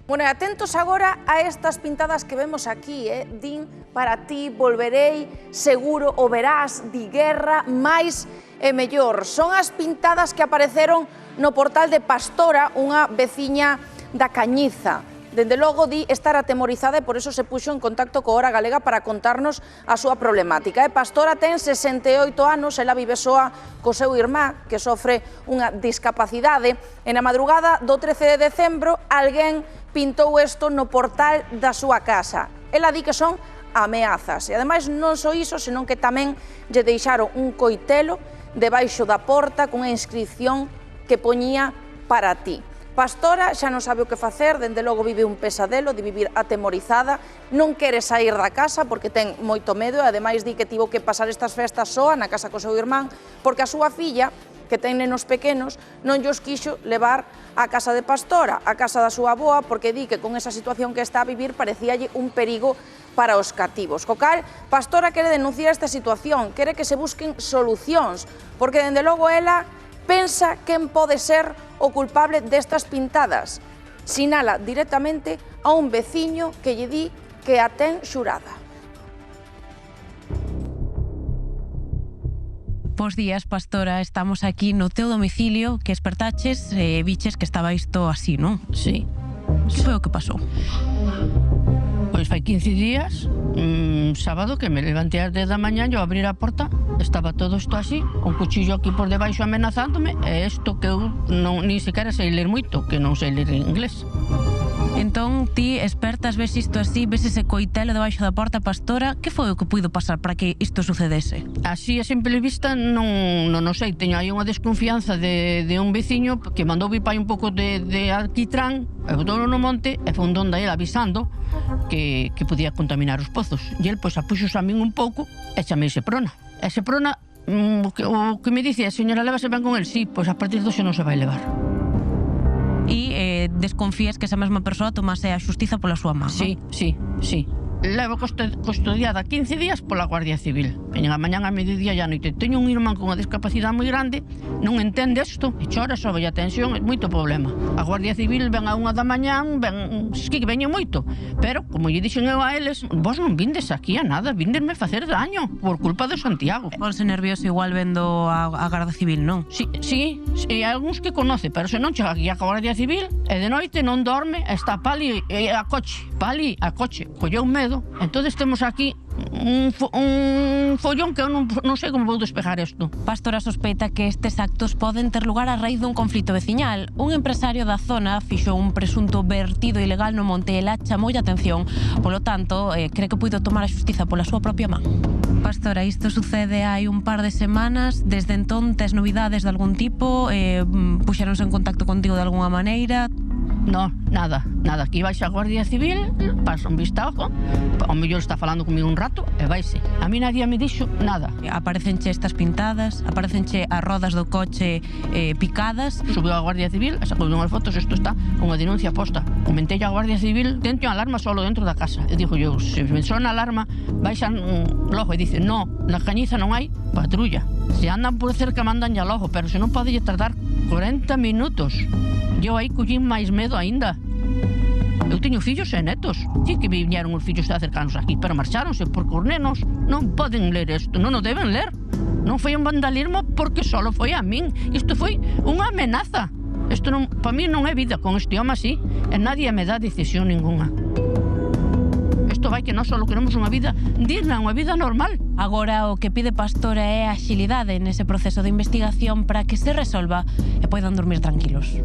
Bueno, e atentos agora a estas pintadas que vemos aquí, din para ti, volverei, seguro, o verás, di guerra, máis e mellor. Son as pintadas que apareceron no portal de Pastora, unha veciña da Cañiza. Dende logo di estar atemorizada e por eso se puxo en contacto co Hora Galega para contarnos a súa problemática. Pastora ten 68 anos, ela vive soa co seu irmá, que sofre unha discapacidade. E na madrugada do 13 de decembro, alguén pintou isto no portal da súa casa. Ela di que son ameazas. E ademais non só iso, senón que tamén lle deixaron un coitelo debaixo da porta cunha inscripción que poñía para ti. Pastora xa non sabe o que facer, dende logo vive un pesadelo de vivir atemorizada, non quere sair da casa porque ten moito medo e ademais di que tivo que pasar estas festas soa na casa co seu irmán porque a súa filla, que ten nenos pequenos, non llos quixo levar á casa de Pastora, á casa da súa avoa, porque di que con esa situación que está a vivir parecíalle un perigo para os cativos. Co cal, Pastora quere denunciar esta situación, quere que se busquen solucións, porque dende logo ela pensa quen pode ser o culpable destas pintadas. Sinala directamente a un veciño que lle di que a ten xurada. Bos días, Pastora. Estamos aquí no teu domicilio, que espertaches e viches que estaba isto así, non? Sí. Que foi o que pasou? Pois fai 15 días, sábado, que me levantei ás 10 da mañá, eu abrir a porta, estaba todo isto así, un cuchillo aquí por debaixo amenazándome, e isto que eu ni sequera sei ler moito, que non sei ler inglés. Entón, ti expertas, ves isto así, ves ese coitelo debaixo da porta, Pastora, que foi o que puido pasar para que isto sucedese? Así, a simple vista, non sei, teño aí unha desconfianza de un veciño que mandou vir pai un pouco de alquitrán, e botou no monte, e foi un donde ele avisando que podía contaminar os pozos. E el, pois, apuxos a min un pouco e chamei Seprona. E Seprona, o que me dice, señora, lévase ben con el, sí, pois a partir doxe non se vai levar. E desconfías que esa mesma persoa tomase a xustiza pola súa man, sí, non? Sí, sí. Levo custodiada 15 días pola Guardia Civil. Veñen a mañán, a mediodía e a noite. Teño un irmán con unha discapacidade moi grande, non entende isto, e chora, sobe a tensión, é moito problema. A Guardia Civil ven a 1 da mañán, que veñen moito, pero, como lle dixen eu a eles, vos non vindes aquí a nada, vindenme facer daño por culpa de Santiago. Ponse nervioso igual vendo a Garda Civil, non? Sí, hai algúns que conoce, pero se non chega aquí a Guardia Civil, e de noite non dorme, está pali a coche, colleu medo. Entonces temos aquí un follón que eu non sei como vou despejar isto. Pastora sospeita que estes actos poden ter lugar a raíz dun conflito veciñal. Un empresario da zona fixo un presunto vertido ilegal no monte e ela chamou a atención. Polo tanto, cree que puido tomar a xustiza pola súa propia man. Pastora, isto sucede hai un par de semanas. Desde entón, tes novidades de algún tipo? Puxeronse en contacto contigo de algunha maneira? No, nada. Aquí vais a Guardia Civil, pasa un vistazo, ao mellor está falando comigo un rato e vaise. A mí nadie me dixo nada. Aparecenche estas pintadas, aparecenche as rodas do coche picadas. Subiu a Guardia Civil e sacou unhas fotos, isto está unha denuncia posta. Comentei a Guardia Civil, tente unha alarma solo dentro da casa. E dixo eu, se me sona a alarma, baixan logo e dice, no, na Cañiza non hai patrulla. Se andan por cerca mandan ya logo, pero se non pode tardar 40 minutos. Eu aí collín máis medo aínda. Eu teño fillos e netos. Sí que viñeron os fillos cercanos aquí, pero marcharonse porque os nenos non poden ler isto, non o deben ler. Non foi un vandalismo porque solo foi a min. Isto foi unha amenaza. Isto para mí non é vida con este home así, e nadie me dá decisión ninguna. Isto vai que nós só queremos unha vida digna, unha vida normal. Agora o que pide Pastora é a axilidade nese proceso de investigación para que se resolva e poidan dormir tranquilos.